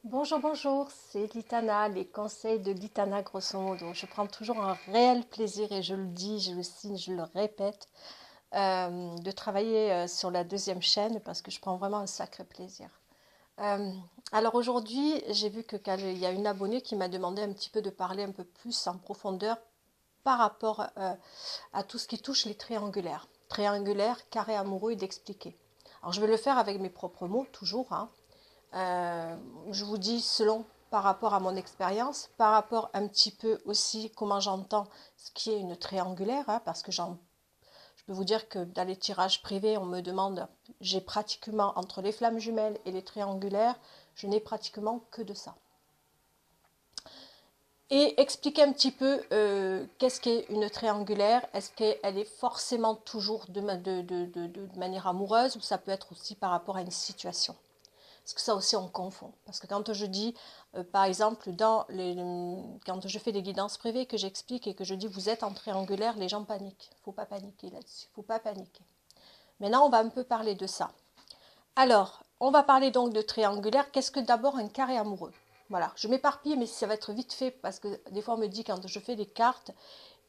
Bonjour, bonjour, c'est Litana, les conseils de Litana grosso modo. Je prends toujours un réel plaisir et je le dis, je le signe, je le répète, de travailler sur la deuxième chaîne parce que je prends vraiment un sacré plaisir. Euh, alors aujourd'hui, j'ai vu qu'il y a une abonnée qui m'a demandé un petit peu de parler un peu plus en profondeur par rapport à tout ce qui touche les triangulaires. Triangulaires, carrés amoureux et d'expliquer. Alors je vais le faire avec mes propres mots, toujours, hein. Je vous dis selon par rapport à mon expérience, par rapport un petit peu aussi comment j'entends ce qui est une triangulaire, hein, parce que je peux vous dire que dans les tirages privés, on me demande, j'ai pratiquement entre les flammes jumelles et les triangulaires, je n'ai pratiquement que de ça. Et expliquer un petit peu qu'est-ce qu'est une triangulaire, est-ce qu'elle est forcément toujours de manière amoureuse ou ça peut être aussi par rapport à une situation. Parce que ça aussi, on confond. Parce que quand je dis, par exemple, quand je fais des guidances privées, que j'explique et que je dis vous êtes en triangulaire, les gens paniquent. Il ne faut pas paniquer là-dessus. Il ne faut pas paniquer. Maintenant, on va un peu parler de ça. Alors, on va parler donc de triangulaire. Qu'est-ce que d'abord un carré amoureux? Voilà, je m'éparpille, mais ça va être vite fait parce que des fois, on me dit quand je fais des cartes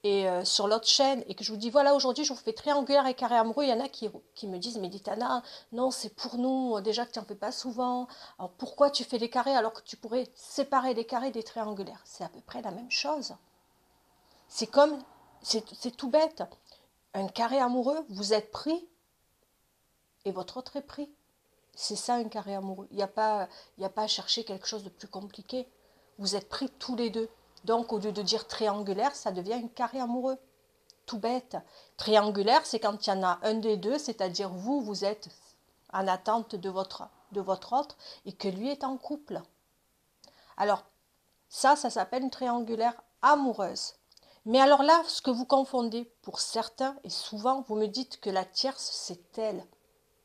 et sur l'autre chaîne et que je vous dis voilà aujourd'hui je vous fais triangulaire et carré amoureux, il y en a qui me disent mais Ditana, non c'est pour nous, déjà que tu n'en fais pas souvent, alors pourquoi tu fais les carrés alors que tu pourrais séparer les carrés des triangulaires? C'est à peu près la même chose. C'est comme, c'est tout bête. Un carré amoureux, vous êtes pris et votre autre est pris. C'est ça un carré amoureux. Il y a pas à chercher quelque chose de plus compliqué. Vous êtes pris tous les deux. Donc au lieu de dire triangulaire, ça devient un carré amoureux. Tout bête. Triangulaire, c'est quand il y en a un des deux, c'est-à-dire vous, vous êtes en attente de votre autre et que lui est en couple. Alors, ça s'appelle une triangulaire amoureuse. Mais alors là, ce que vous confondez pour certains, et souvent, vous me dites que la tierce, c'est elle.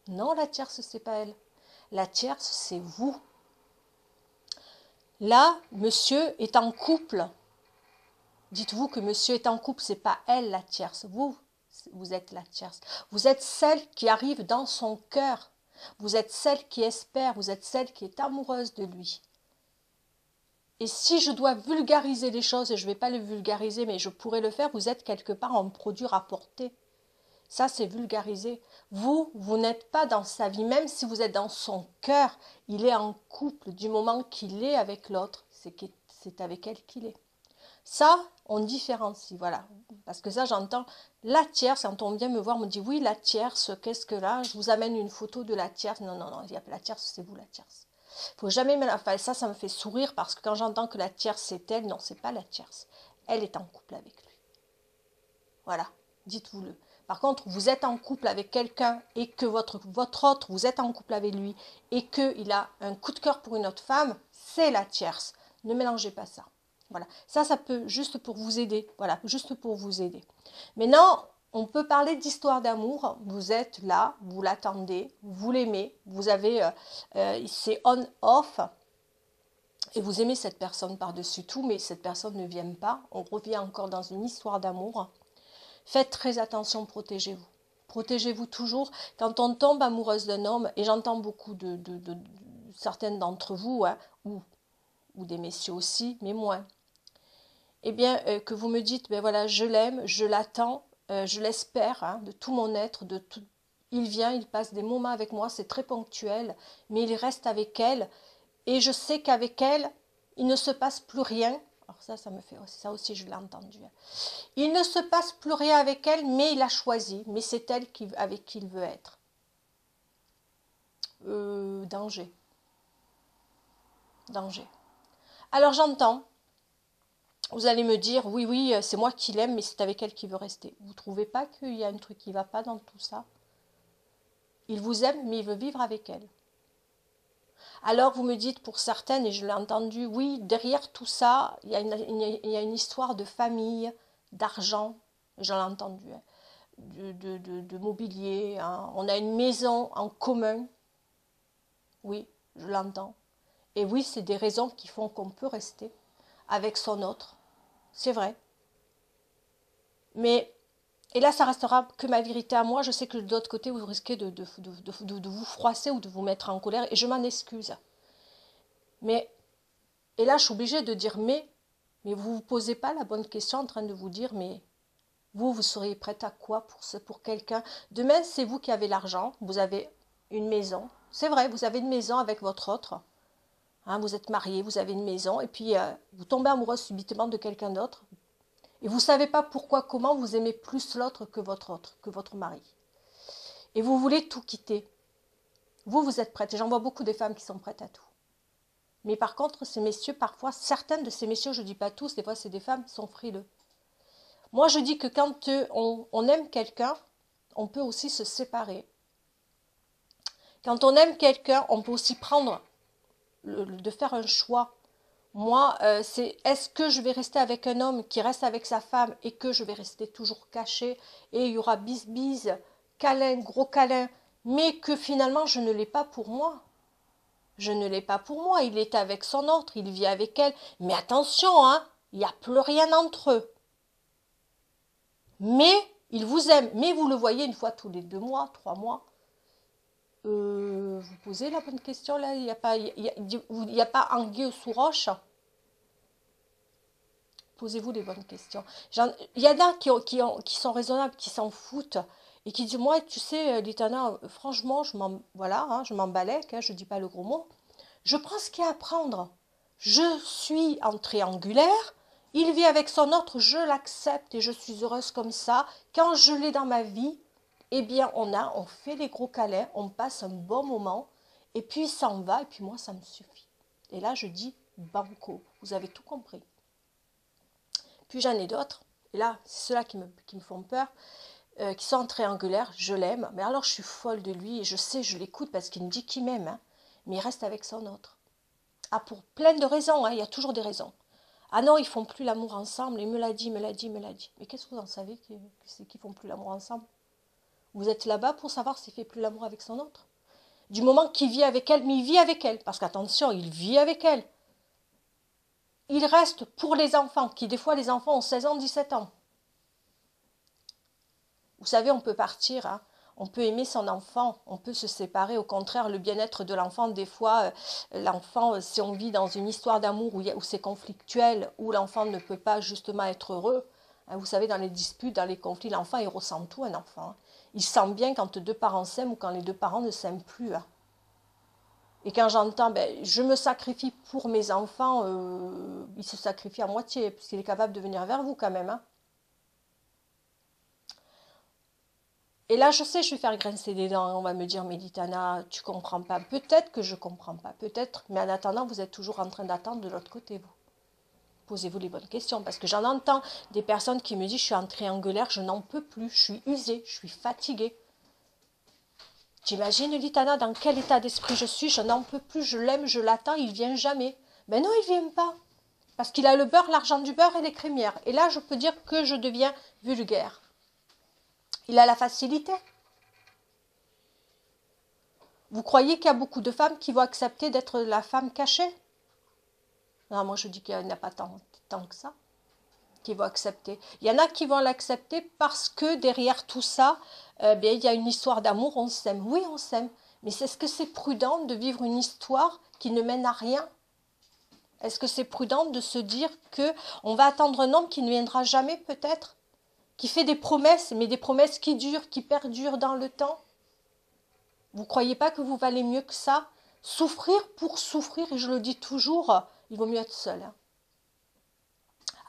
Non, la tierce, c'est pas elle. La tierce, c'est vous. Là, monsieur est en couple. Dites-vous que monsieur est en couple, c'est pas elle la tierce. Vous êtes la tierce. Vous êtes celle qui arrive dans son cœur. Vous êtes celle qui espère. Vous êtes celle qui est amoureuse de lui. Et si je dois vulgariser les choses, et je ne vais pas le vulgariser, mais je pourrais le faire, vous êtes quelque part un produit rapporté. Ça, c'est vulgarisé. Vous n'êtes pas dans sa vie, même si vous êtes dans son cœur. Il est en couple du moment qu'il est avec l'autre. C'est avec elle qu'il est. Ça, on différencie, voilà. Parce que ça, j'entends la tierce, quand on vient me voir, on me dit oui, la tierce, qu'est-ce que là? Je vous amène une photo de la tierce. Non, non, non, il y a la tierce, c'est vous la tierce. Faut jamais enfin, ça me fait sourire parce que quand j'entends que la tierce c'est elle, non, c'est pas la tierce. Elle est en couple avec lui. Voilà, dites-vous-le. Par contre, vous êtes en couple avec quelqu'un et que votre autre, vous êtes en couple avec lui et qu'il a un coup de cœur pour une autre femme, c'est la tierce. Ne mélangez pas ça. Voilà, ça peut juste pour vous aider. Voilà, juste pour vous aider. Maintenant, on peut parler d'histoire d'amour. Vous êtes là, vous l'attendez, vous l'aimez, vous avez, c'est on-off. Et vous aimez cette personne par-dessus tout, mais cette personne ne vient pas. On revient encore dans une histoire d'amour. Faites très attention, protégez-vous. Protégez-vous toujours. Quand on tombe amoureuse d'un homme, et j'entends beaucoup de certaines d'entre vous, hein, ou des messieurs aussi, mais moins, eh bien, que vous me dites, ben voilà, je l'aime, je l'attends, je l'espère, hein, de tout mon être, de tout. Il vient, il passe des moments avec moi, c'est très ponctuel, mais il reste avec elle, et je sais qu'avec elle, il ne se passe plus rien. Alors ça me fait, ça aussi je l'ai entendu, hein. Il ne se passe plus rien avec elle, mais il a choisi. Mais c'est elle avec qui il veut être. Danger. Danger. Alors j'entends. Vous allez me dire, oui, oui, c'est moi qui l'aime, mais c'est avec elle qu'il veut rester. Vous ne trouvez pas qu'il y a un truc qui ne va pas dans tout ça? Il vous aime, mais il veut vivre avec elle. Alors vous me dites pour certaines, et je l'ai entendu, oui, derrière tout ça, il y a une histoire de famille, d'argent, je l'ai entendu, hein, de mobilier, hein. On a une maison en commun, oui, je l'entends. Et oui, c'est des raisons qui font qu'on peut rester avec son autre, c'est vrai. Mais, et là, ça restera que ma vérité à moi, je sais que de l'autre côté, vous risquez de vous froisser ou de vous mettre en colère, et je m'en excuse. Mais Et là, je suis obligée de dire mais vous ne vous posez pas la bonne question en train de vous dire, mais vous seriez prête à quoi pour quelqu'un? Demain, c'est vous qui avez l'argent, vous avez une maison. C'est vrai, vous avez une maison avec votre autre. Hein, vous êtes marié, vous avez une maison, et puis vous tombez amoureux subitement de quelqu'un d'autre. Et vous ne savez pas pourquoi, comment vous aimez plus l'autre, que votre mari. Et vous voulez tout quitter. Vous êtes prête. Et j'en vois beaucoup des femmes qui sont prêtes à tout. Mais par contre, ces messieurs, parfois, certains de ces messieurs, je ne dis pas tous, des fois c'est des femmes qui sont frileux. Moi, je dis que quand on aime quelqu'un, on peut aussi se séparer. Quand on aime quelqu'un, on peut aussi prendre, de faire un choix. Moi, c'est est-ce que je vais rester avec un homme qui reste avec sa femme et que je vais rester toujours cachée et il y aura bise, câlin, gros câlin, mais que finalement je ne l'ai pas pour moi. Je ne l'ai pas pour moi, il est avec son autre, il vit avec elle. Mais attention, hein, il n'y a plus rien entre eux. Mais il vous aime, mais vous le voyez une fois tous les 2 mois, 3 mois. Vous posez la bonne question là, il n'y a pas anguille sous roche. Posez-vous les bonnes questions. Il y en a qui sont raisonnables, qui s'en foutent et qui disent moi, tu sais, Litana, franchement, je m'en balèque, hein, je ne dis pas le gros mot. Je prends ce qu'il y a à prendre. Je suis en triangulaire. Il vit avec son autre, je l'accepte et je suis heureuse comme ça. Quand je l'ai dans ma vie, eh bien, on fait les gros câlins, on passe un bon moment, et puis il s'en va, et puis moi, ça me suffit. Et là, je dis banco. Vous avez tout compris. Puis j'en ai d'autres, et là, c'est ceux-là qui me font peur, qui sont en triangulaire, je l'aime, mais alors je suis folle de lui, et je sais, je l'écoute parce qu'il me dit qu'il m'aime, hein, mais il reste avec son autre. Ah, pour plein de raisons, hein, il y a toujours des raisons. Ah non, ils font plus l'amour ensemble, il me l'a dit, il me l'a dit, il me l'a dit. Mais qu'est-ce que vous en savez qu'ils font plus l'amour ensemble? Vous êtes là-bas pour savoir s'il fait plus l'amour avec son autre. Du moment qu'il vit avec elle, mais il vit avec elle, parce qu'attention, il vit avec elle. Il reste pour les enfants, qui des fois les enfants ont 16 ans, 17 ans. Vous savez, on peut partir, hein, on peut aimer son enfant, on peut se séparer. Au contraire, le bien-être de l'enfant, des fois, l'enfant, si on vit dans une histoire d'amour où c'est conflictuel, où l'enfant ne peut pas justement être heureux, hein, vous savez, dans les disputes, dans les conflits, l'enfant, il ressent tout, un enfant. Hein. Il sent bien quand 2 parents s'aiment ou quand les 2 parents ne s'aiment plus. Hein. Et quand j'entends, je me sacrifie pour mes enfants, il se sacrifie à moitié, puisqu'il est capable de venir vers vous quand même. Hein. Et là, je sais, je vais faire grincer des dents. On va me dire, mais Litana, tu comprends pas. Peut-être que je comprends pas, peut-être. Mais en attendant, vous êtes toujours en train d'attendre de l'autre côté, vous. Posez-vous les bonnes questions. Parce que j'en entends des personnes qui me disent, je suis en triangulaire, je n'en peux plus, je suis usée, je suis fatiguée. T'imagines, Litana, dans quel état d'esprit je suis? Je n'en peux plus, je l'aime, je l'attends, il vient jamais. Mais non, il vient pas. Parce qu'il a le beurre, l'argent du beurre et les crémières. Et là, je peux dire que je deviens vulgaire. Il a la facilité. Vous croyez qu'il y a beaucoup de femmes qui vont accepter d'être la femme cachée? Non, moi je dis qu'il n'y en a pas tant que ça qui vont accepter. Il y en a qui vont l'accepter parce que derrière tout ça, bien, il y a une histoire d'amour, on s'aime. Oui, on s'aime. Mais est-ce que c'est prudent de vivre une histoire qui ne mène à rien? Est-ce que c'est prudent de se dire que on va attendre un homme qui ne viendra jamais peut-être? Qui fait des promesses, mais des promesses qui durent, qui perdurent dans le temps? Vous ne croyez pas que vous valez mieux que ça? Souffrir pour souffrir, et je le dis toujours, il vaut mieux être seul. Hein.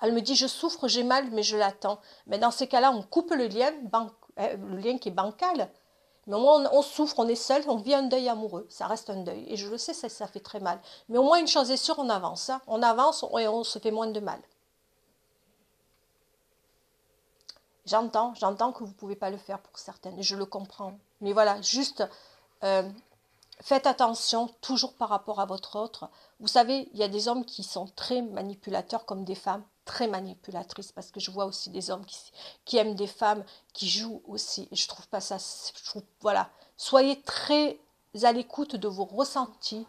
Elle me dit, je souffre, j'ai mal, mais je l'attends. Mais dans ces cas-là, on coupe le lien qui est bancal. Mais au moins, on souffre, on est seul, on vit un deuil amoureux. Ça reste un deuil. Et je le sais, ça fait très mal. Mais au moins, une chose est sûre, on avance. Hein. On avance et on se fait moins de mal. J'entends que vous ne pouvez pas le faire pour certaines. Et je le comprends. Mais voilà, juste... faites attention, toujours par rapport à votre autre. Vous savez, il y a des hommes qui sont très manipulateurs comme des femmes, très manipulatrices, parce que je vois aussi des hommes qui aiment des femmes, qui jouent aussi. Et je trouve pas ça... voilà. Soyez très à l'écoute de vos ressentis.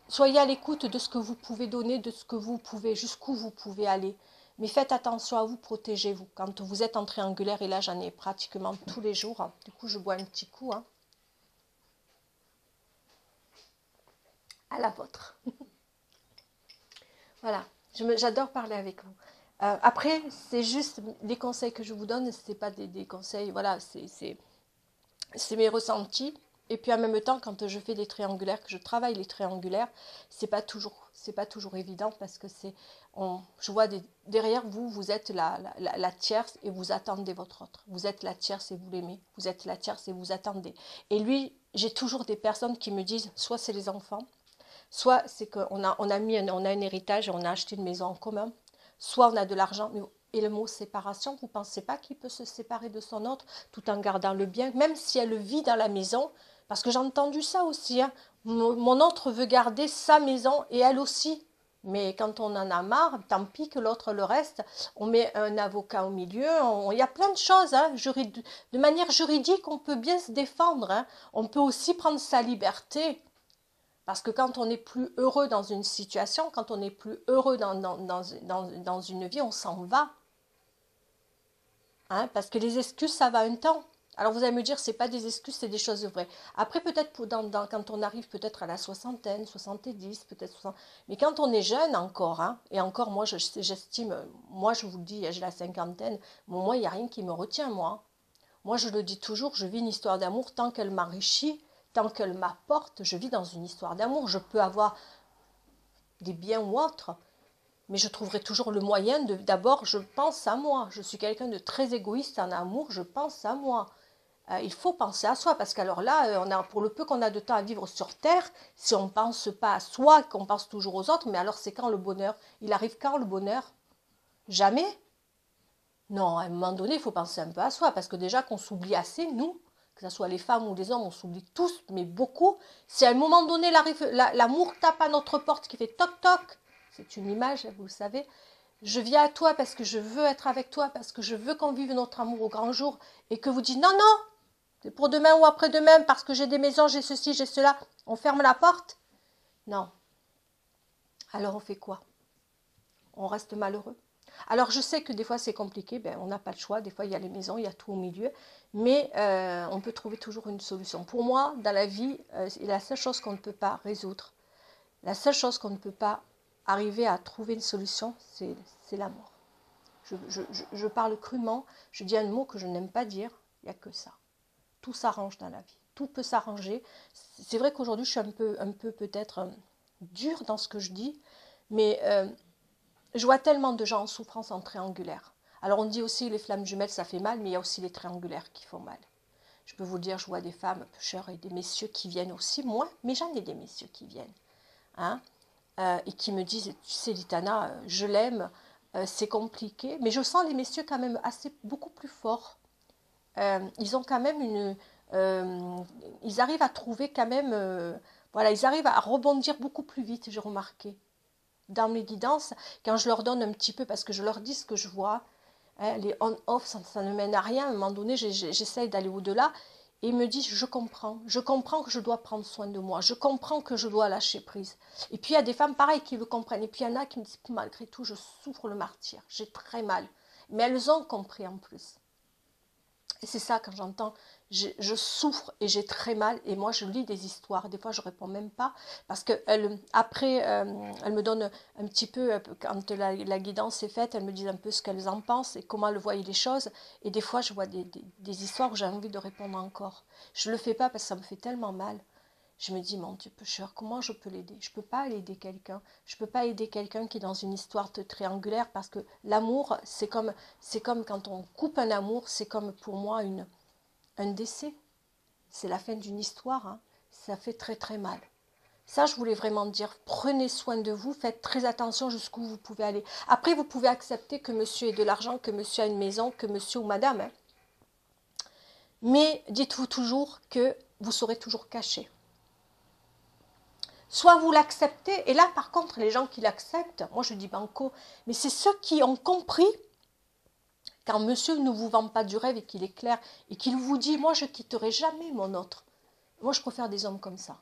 Soyez à l'écoute de ce que vous pouvez donner, de ce que vous pouvez, jusqu'où vous pouvez aller. Mais faites attention à vous, protégez-vous. Quand vous êtes en triangulaire, et là j'en ai pratiquement tous les jours, hein. Du coup je bois un petit coup, hein. À la vôtre. Voilà, j'adore parler avec vous. Après, c'est juste les conseils que je vous donne, ce n'est pas des conseils, voilà, c'est mes ressentis. Et puis en même temps, quand je fais des triangulaires, que je travaille les triangulaires, c'est pas toujours évident parce que je vois derrière vous, vous êtes la tierce et vous attendez votre autre. Vous êtes la tierce et vous l'aimez. Vous êtes la tierce et vous attendez. Et lui, j'ai toujours des personnes qui me disent, soit c'est les enfants, soit c'est on a un héritage et on a acheté une maison en commun, soit on a de l'argent. Et le mot séparation, vous ne pensez pas qu'il peut se séparer de son autre tout en gardant le bien, même si elle vit dans la maison, parce que j'ai entendu ça aussi, hein. Mon autre veut garder sa maison et elle aussi. Mais quand on en a marre, tant pis que l'autre le reste, on met un avocat au milieu, il y a plein de choses, hein, de manière juridique, on peut bien se défendre, hein. On peut aussi prendre sa liberté. Parce que quand on n'est plus heureux dans une situation, quand on n'est plus heureux dans une vie, on s'en va. Hein, parce que les excuses, ça va un temps. Alors vous allez me dire, c'est pas des excuses, c'est des choses vraies. Après, peut-être quand on arrive peut-être à la soixantaine, 70, peut-être 60. Mais quand on est jeune encore, hein, et encore moi j'estime, moi je vous le dis, j'ai la cinquantaine, moi il n'y a rien qui me retient, moi. Moi je le dis toujours, je vis une histoire d'amour tant qu'elle m'enrichit, tant qu'elle m'apporte, je vis dans une histoire d'amour. Je peux avoir des biens ou autres, mais je trouverai toujours le moyen de, d'abord, je pense à moi. Je suis quelqu'un de très égoïste en amour, je pense à moi. Il faut penser à soi, parce qu'alors là, pour le peu qu'on a de temps à vivre sur Terre, si on ne pense pas à soi, qu'on pense toujours aux autres, mais alors c'est quand le bonheur? Il arrive quand le bonheur? Jamais. Non, à un moment donné, il faut penser un peu à soi, parce que déjà qu'on s'oublie assez, nous, que ce soit les femmes ou les hommes, on s'oublie tous, mais beaucoup. Si à un moment donné, l'amour tape à notre porte, qui fait toc toc, c'est une image, vous le savez, je viens à toi parce que je veux être avec toi, parce que je veux qu'on vive notre amour au grand jour, et que vous dites non, non, c'est pour demain ou après-demain, parce que j'ai des maisons, j'ai ceci, j'ai cela, on ferme la porte. Non. Alors on fait quoi? On reste malheureux. Alors je sais que des fois c'est compliqué, ben, on n'a pas le choix, des fois il y a les maisons, il y a tout au milieu, mais on peut trouver toujours une solution. Pour moi, dans la vie, la seule chose qu'on ne peut pas résoudre, la seule chose qu'on ne peut pas arriver à trouver une solution, c'est l'amour. Je parle crûment, je dis un mot que je n'aime pas dire, il n'y a que ça. Tout s'arrange dans la vie, tout peut s'arranger. C'est vrai qu'aujourd'hui je suis un peu peut-être dure dans ce que je dis, mais je vois tellement de gens en souffrance en triangulaire. Alors on dit aussi les flammes jumelles ça fait mal, mais il y a aussi les triangulaires qui font mal. Je peux vous dire, je vois des femmes pêcheurs et des messieurs qui viennent aussi, moi, mais j'en ai des messieurs qui viennent. Hein, et qui me disent, tu sais Litana, je l'aime, c'est compliqué, mais je sens les messieurs quand même beaucoup plus forts. Ils ont quand même ils arrivent à trouver quand même, voilà, ils arrivent à rebondir beaucoup plus vite, j'ai remarqué dans mes guidances, quand je leur donne un petit peu, parce que je leur dis ce que je vois, hein, les on-off, ça ne mène à rien. À un moment donné, j'essaye d'aller au-delà. Et ils me disent, je comprends que je dois prendre soin de moi, je comprends que je dois lâcher prise. Et puis il y a des femmes pareilles qui le comprennent. Et puis il y en a qui me disent, malgré tout, je souffre le martyre, j'ai très mal. Mais elles ont compris en plus. Et c'est ça, quand j'entends, je souffre et j'ai très mal. Et moi, je lis des histoires. Des fois, je réponds même pas. Parce que après, elle me donne un petit peu, quand la guidance est faite, elle me dit un peu ce qu'elles en pensent et comment elles voient les choses. Et des fois, je vois des histoires où j'ai envie de répondre encore. Je le fais pas parce que ça me fait tellement mal. Je me dis, mon Dieu, pécheur, comment je peux l'aider? Je ne peux pas aider quelqu'un. Je ne peux pas aider quelqu'un qui est dans une histoire triangulaire parce que l'amour, c'est comme quand on coupe un amour, c'est comme pour moi un décès. C'est la fin d'une histoire. Hein. Ça fait très très mal. Ça, je voulais vraiment dire, prenez soin de vous, faites très attention jusqu'où vous pouvez aller. Après, vous pouvez accepter que monsieur ait de l'argent, que monsieur a une maison, que monsieur ou madame. Hein. Mais dites-vous toujours que vous serez toujours caché. Soit vous l'acceptez, et là par contre les gens qui l'acceptent, moi je dis banco, mais c'est ceux qui ont compris, quand monsieur ne vous vend pas du rêve et qu'il est clair, et qu'il vous dit, moi je quitterai jamais mon autre. Moi je préfère des hommes comme ça.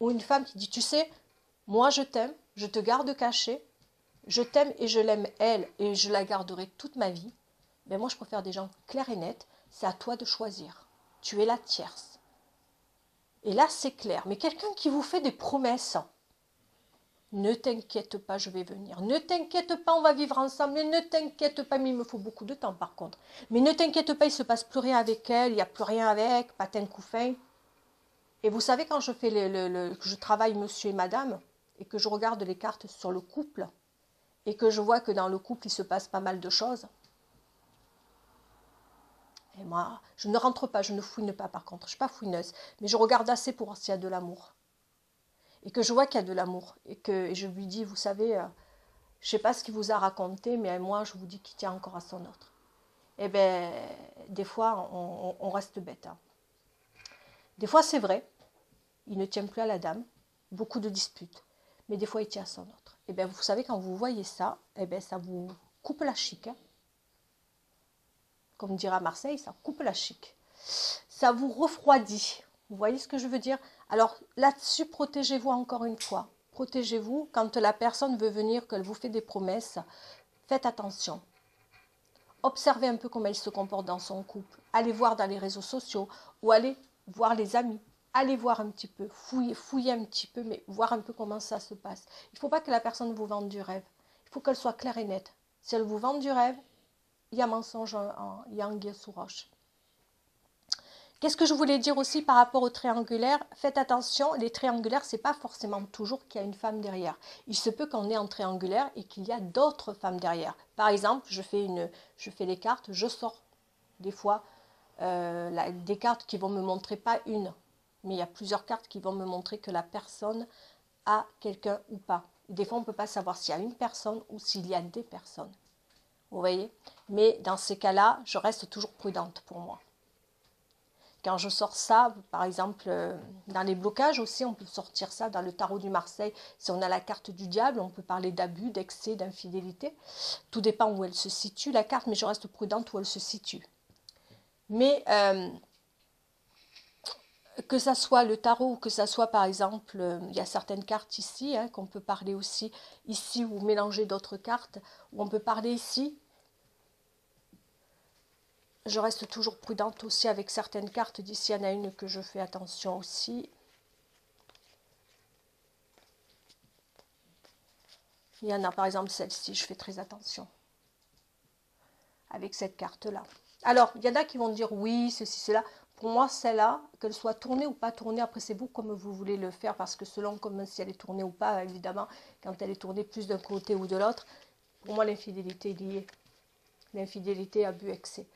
Ou une femme qui dit, tu sais, moi je t'aime, je te garde caché, je t'aime et je l'aime elle, et je la garderai toute ma vie. Mais moi je préfère des gens clairs et nets, c'est à toi de choisir. Tu es la tierce. Et là c'est clair, mais quelqu'un qui vous fait des promesses, Ne t'inquiète pas, je vais venir. Ne t'inquiète pas, on va vivre ensemble. Mais ne t'inquiète pas, mais il me faut beaucoup de temps par contre. Mais ne t'inquiète pas, il ne se passe plus rien avec elle, il n'y a plus rien avec, patin couffin. Et vous savez, quand je fais que je travaille monsieur et madame, et que je regarde les cartes sur le couple, et que je vois que dans le couple, il se passe pas mal de choses, et moi, je ne rentre pas, je ne fouine pas par contre, je ne suis pas fouineuse, mais je regarde assez pour voir s'il y a de l'amour. Et que je vois qu'il y a de l'amour, et je lui dis, vous savez, je ne sais pas ce qu'il vous a raconté, mais moi, je vous dis qu'il tient encore à son autre. Eh bien, des fois, on reste bête. Hein. Des fois, c'est vrai, il ne tient plus à la dame, beaucoup de disputes, mais des fois, il tient à son autre. Eh bien, vous savez, quand vous voyez ça, eh bien, ça vous coupe la chic. Hein. Comme on dirait à Marseille, ça coupe la chic. Ça vous refroidit. Vous voyez ce que je veux dire? Alors, là-dessus, protégez-vous encore une fois. Protégez-vous quand la personne veut venir, qu'elle vous fait des promesses. Faites attention. Observez un peu comment elle se comporte dans son couple. Allez voir dans les réseaux sociaux ou allez voir les amis. Allez voir un petit peu, fouillez un petit peu, mais voir un peu comment ça se passe. Il ne faut pas que la personne vous vende du rêve. Il faut qu'elle soit claire et nette. Si elle vous vend du rêve, il y a mensonge, il y a anguille sous roche. Qu'est-ce que je voulais dire aussi par rapport aux triangulaires? Faites attention, les triangulaires, ce n'est pas forcément toujours qu'il y a une femme derrière. Il se peut qu'on est en triangulaire et qu'il y a d'autres femmes derrière. Par exemple, je fais les cartes, je sors des fois des cartes qui vont me montrer pas une, mais il y a plusieurs cartes qui vont me montrer que la personne a quelqu'un ou pas. Des fois, on ne peut pas savoir s'il y a une personne ou s'il y a des personnes. Vous voyez? Mais dans ces cas-là, je reste toujours prudente pour moi. Quand je sors ça, par exemple, dans les blocages aussi, on peut sortir ça dans le tarot du Marseille. Si on a la carte du diable, on peut parler d'abus, d'excès, d'infidélité. Tout dépend où elle se situe, la carte, mais je reste prudente où elle se situe. Mais que ça soit le tarot ou que ça soit, par exemple, il y a certaines cartes ici, hein, qu'on peut parler aussi ici ou mélanger d'autres cartes, où on peut parler ici. Je reste toujours prudente aussi avec certaines cartes. D'ici, il y en a une que je fais attention aussi. Il y en a par exemple celle-ci, je fais très attention avec cette carte-là. Alors, il y en a qui vont dire oui, ceci, cela. Pour moi, celle-là, qu'elle soit tournée ou pas tournée, après c'est vous comme vous voulez le faire, parce que selon comme si elle est tournée ou pas, évidemment, quand elle est tournée plus d'un côté ou de l'autre, pour moi l'infidélité est liée. L'infidélité, abus, excès.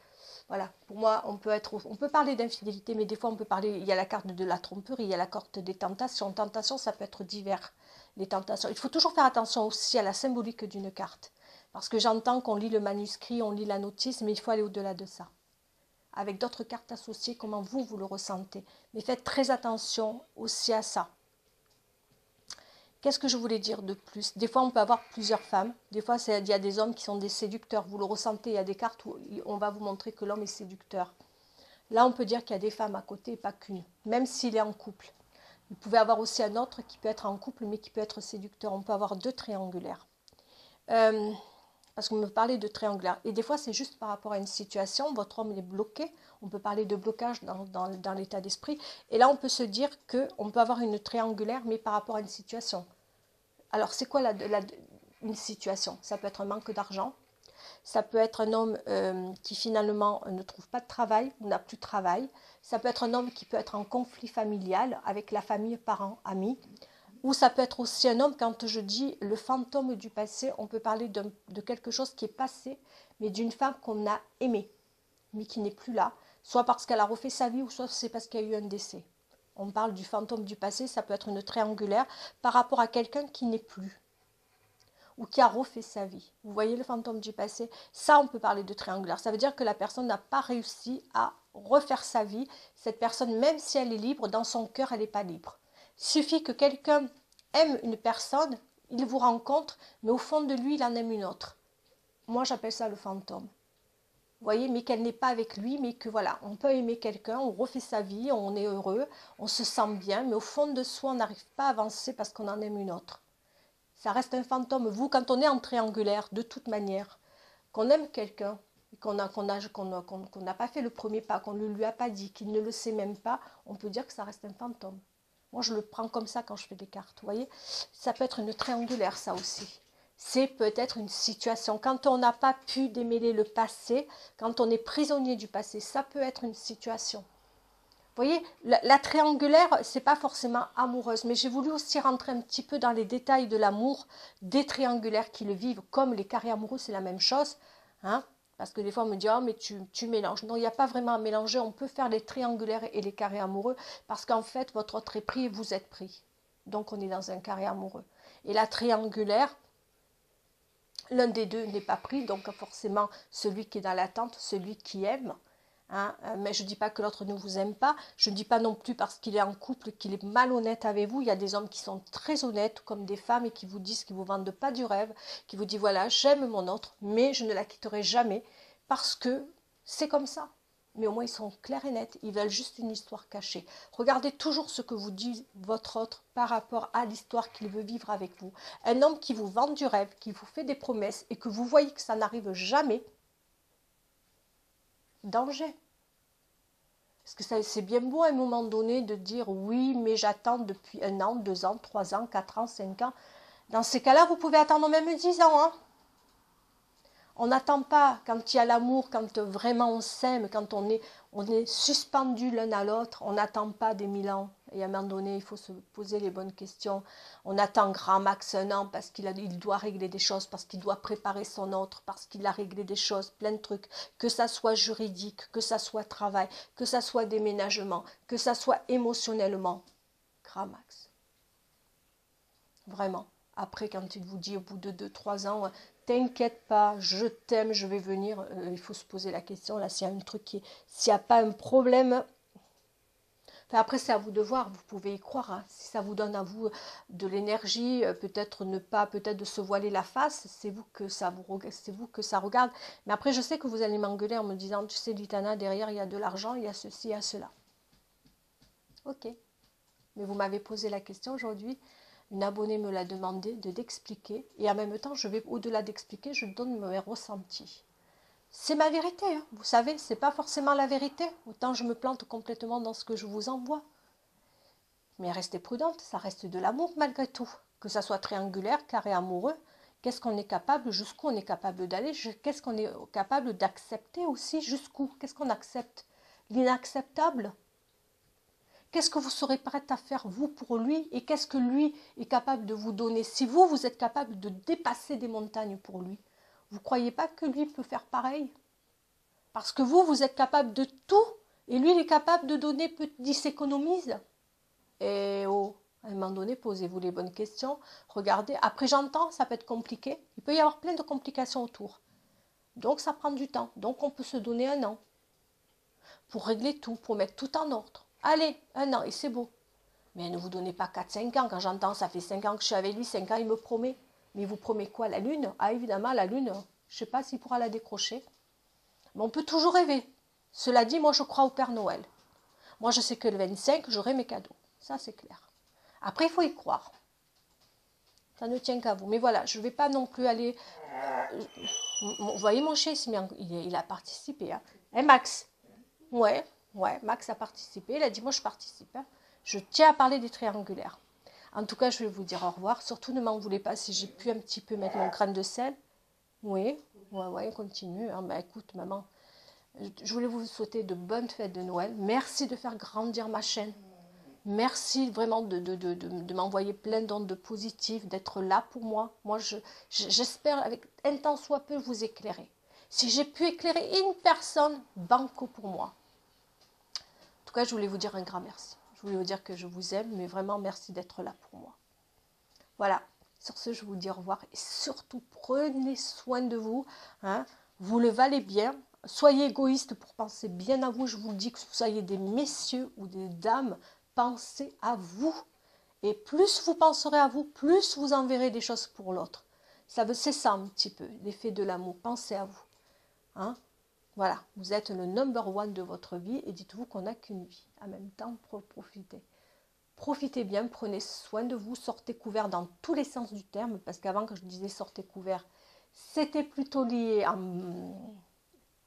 Voilà, pour moi, on peut parler d'infidélité, mais des fois, on peut parler, il y a la carte de la tromperie, il y a la carte des tentations. Tentations, ça peut être divers, les tentations. Il faut toujours faire attention aussi à la symbolique d'une carte. Parce que j'entends qu'on lit le manuscrit, on lit la notice, mais il faut aller au-delà de ça. Avec d'autres cartes associées, comment vous le ressentez. Mais faites très attention aussi à ça. Qu'est-ce que je voulais dire de plus? Des fois, on peut avoir plusieurs femmes. Des fois, il y a des hommes qui sont des séducteurs. Vous le ressentez, il y a des cartes où on va vous montrer que l'homme est séducteur. Là, on peut dire qu'il y a des femmes à côté et pas qu'une, même s'il est en couple. Vous pouvez avoir aussi un autre qui peut être en couple, mais qui peut être séducteur. On peut avoir deux triangulaires. Parce qu'on me parlait de triangulaire. Et des fois, c'est juste par rapport à une situation. Votre homme est bloqué. On peut parler de blocage dans l'état d'esprit. Et là, on peut se dire qu'on peut avoir une triangulaire, mais par rapport à une situation. Alors, c'est quoi une situation? Ça peut être un manque d'argent. Ça peut être un homme qui finalement ne trouve pas de travail ou n'a plus de travail. Ça peut être un homme qui peut être en conflit familial avec la famille, parents, amis. Ou ça peut être aussi un homme, quand je dis le fantôme du passé, on peut parler de quelque chose qui est passé, mais d'une femme qu'on a aimée, mais qui n'est plus là, soit parce qu'elle a refait sa vie, ou soit c'est parce qu'il y a eu un décès. On parle du fantôme du passé, ça peut être une triangulaire par rapport à quelqu'un qui n'est plus, ou qui a refait sa vie. Vous voyez le fantôme du passé? Ça, on peut parler de triangulaire. Ça veut dire que la personne n'a pas réussi à refaire sa vie. Cette personne, même si elle est libre, dans son cœur, elle n'est pas libre. Il suffit que quelqu'un aime une personne, il vous rencontre, mais au fond de lui, il en aime une autre. Moi, j'appelle ça le fantôme. Vous voyez, mais qu'elle n'est pas avec lui, mais que voilà, on peut aimer quelqu'un, on refait sa vie, on est heureux, on se sent bien, mais au fond de soi, on n'arrive pas à avancer parce qu'on en aime une autre. Ça reste un fantôme. Vous, quand on est en triangulaire, de toute manière, qu'on aime quelqu'un, qu'on n'a pas fait le premier pas, qu'on ne lui a pas dit, qu'il ne le sait même pas, on peut dire que ça reste un fantôme. Moi, je le prends comme ça quand je fais des cartes, vous voyez. Ça peut être une triangulaire, ça aussi. C'est peut-être une situation. Quand on n'a pas pu démêler le passé, quand on est prisonnier du passé, ça peut être une situation. Vous voyez, la triangulaire, c'est pas forcément amoureuse, mais j'ai voulu aussi rentrer un petit peu dans les détails de l'amour des triangulaires qui le vivent, comme les carrés amoureux, c'est la même chose. Hein, parce que des fois, on me dit, oh, mais tu mélanges. Non, il n'y a pas vraiment à mélanger. On peut faire les triangulaires et les carrés amoureux, parce qu'en fait, votre autre est pris et vous êtes pris. Donc, on est dans un carré amoureux. Et la triangulaire, l'un des deux n'est pas pris, donc forcément, celui qui est dans l'attente, celui qui aime. Hein, mais je ne dis pas que l'autre ne vous aime pas. Je ne dis pas non plus parce qu'il est en couple qu'il est malhonnête avec vous. Il y a des hommes qui sont très honnêtes, comme des femmes, et qui vous disent, qui ne vous vendent pas du rêve, qui vous disent, voilà, j'aime mon autre, mais je ne la quitterai jamais parce que c'est comme ça. Mais au moins, ils sont clairs et nets. Ils veulent juste une histoire cachée. Regardez toujours ce que vous dit votre autre par rapport à l'histoire qu'il veut vivre avec vous. Un homme qui vous vend du rêve, qui vous fait des promesses et que vous voyez que ça n'arrive jamais, danger. Parce que c'est bien beau à un moment donné de dire oui, mais j'attends depuis 1 an, 2 ans, 3 ans, 4 ans, 5 ans. Dans ces cas-là, vous pouvez attendre même 10 ans. Hein. On n'attend pas quand il y a l'amour, quand vraiment on s'aime, quand on est suspendu l'un à l'autre, on n'attend pas des 1000 ans. Et à un moment donné, il faut se poser les bonnes questions. On attend grand max 1 an parce il doit régler des choses, parce qu'il doit préparer son autre, parce qu'il a réglé des choses, plein de trucs. Que ça soit juridique, que ça soit travail, que ça soit déménagement, que ça soit émotionnellement. Grand max. Vraiment. Après, quand il vous dit au bout de 2-3 ans, t'inquiète pas, je t'aime, je vais venir, il faut se poser la question, là, s'il y a un truc s'il n'y a pas un problème, enfin, après, c'est à vous de voir, vous pouvez y croire, hein. Si ça vous donne à vous de l'énergie, peut-être ne pas, peut-être de se voiler la face, c'est vous que ça regarde, mais après, je sais que vous allez m'engueuler en me disant, tu sais, Litana, derrière, il y a de l'argent, il y a ceci, il y a cela. Ok, mais vous m'avez posé la question aujourd'hui. Une abonnée me l'a demandé d'expliquer. Et en même temps, je vais au-delà d'expliquer, je donne mes ressentis. C'est ma vérité, hein. Vous savez, c'est pas forcément la vérité. Autant je me plante complètement dans ce que je vous envoie. Mais restez prudente, ça reste de l'amour malgré tout. Que ça soit triangulaire, carré amoureux, qu'est-ce qu'on est capable, jusqu'où on est capable d'aller, qu'est-ce qu'on est capable d'accepter aussi, jusqu'où, qu'est-ce qu'on accepte. L'inacceptable. Qu'est-ce que vous serez prête à faire, vous, pour lui, et qu'est-ce que lui est capable de vous donner? Si vous, vous êtes capable de dépasser des montagnes pour lui, vous ne croyez pas que lui peut faire pareil? Parce que vous, vous êtes capable de tout, et lui, il est capable de donner, il s'économise. Et oh, à un moment donné, posez-vous les bonnes questions, regardez. Après, j'entends, ça peut être compliqué. Il peut y avoir plein de complications autour. Donc, ça prend du temps. Donc, on peut se donner 1 an pour régler tout, pour mettre tout en ordre. Allez, 1 an, et c'est beau. Mais ne vous donnez pas 4-5 ans. Quand j'entends, ça fait 5 ans que je suis avec lui, 5 ans, il me promet. Mais il vous promet quoi? La lune? Ah, évidemment, la lune, je ne sais pas s'il pourra la décrocher. Mais on peut toujours rêver. Cela dit, moi, je crois au Père Noël. Moi, je sais que le 25, j'aurai mes cadeaux. Ça, c'est clair. Après, il faut y croire. Ça ne tient qu'à vous. Mais voilà, je ne vais pas non plus aller... Vous voyez mon chien, il a participé. Hein. Eh, Max? Ouais, Max a participé. Il a dit, moi, je participe. Hein. Je tiens à parler des triangulaires. En tout cas, je vais vous dire au revoir. Surtout, ne m'en voulez pas si j'ai pu un petit peu mettre mon grain de sel. Oui, on continue. Hein. Bah, écoute, maman, je voulais vous souhaiter de bonnes fêtes de Noël. Merci de faire grandir ma chaîne. Merci vraiment de m'envoyer plein d'ondes positives, d'être là pour moi. Moi, j'espère, avec un temps soit peu, vous éclairer. Si j'ai pu éclairer une personne, banco pour moi. En tout cas, je voulais vous dire un grand merci. Je voulais vous dire que je vous aime, mais vraiment merci d'être là pour moi. Voilà, sur ce, je vous dis au revoir. Et surtout, prenez soin de vous. Hein. Vous le valez bien. Soyez égoïste pour penser bien à vous. Je vous le dis, que vous soyez des messieurs ou des dames, pensez à vous. Et plus vous penserez à vous, plus vous enverrez des choses pour l'autre. C'est ça un petit peu, l'effet de l'amour. Pensez à vous. Hein. Voilà, vous êtes le number one de votre vie et dites-vous qu'on n'a qu'une vie. En même temps, profitez. Profitez bien, prenez soin de vous, sortez couvert dans tous les sens du terme, parce qu'avant, quand je disais sortez couvert, c'était plutôt lié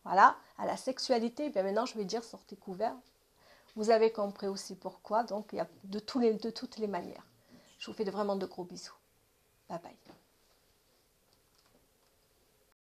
à la sexualité. Bien maintenant, je vais dire sortez couvert Vous avez compris aussi pourquoi. Donc, il y a de toutes les manières. Je vous fais vraiment de gros bisous. Bye bye.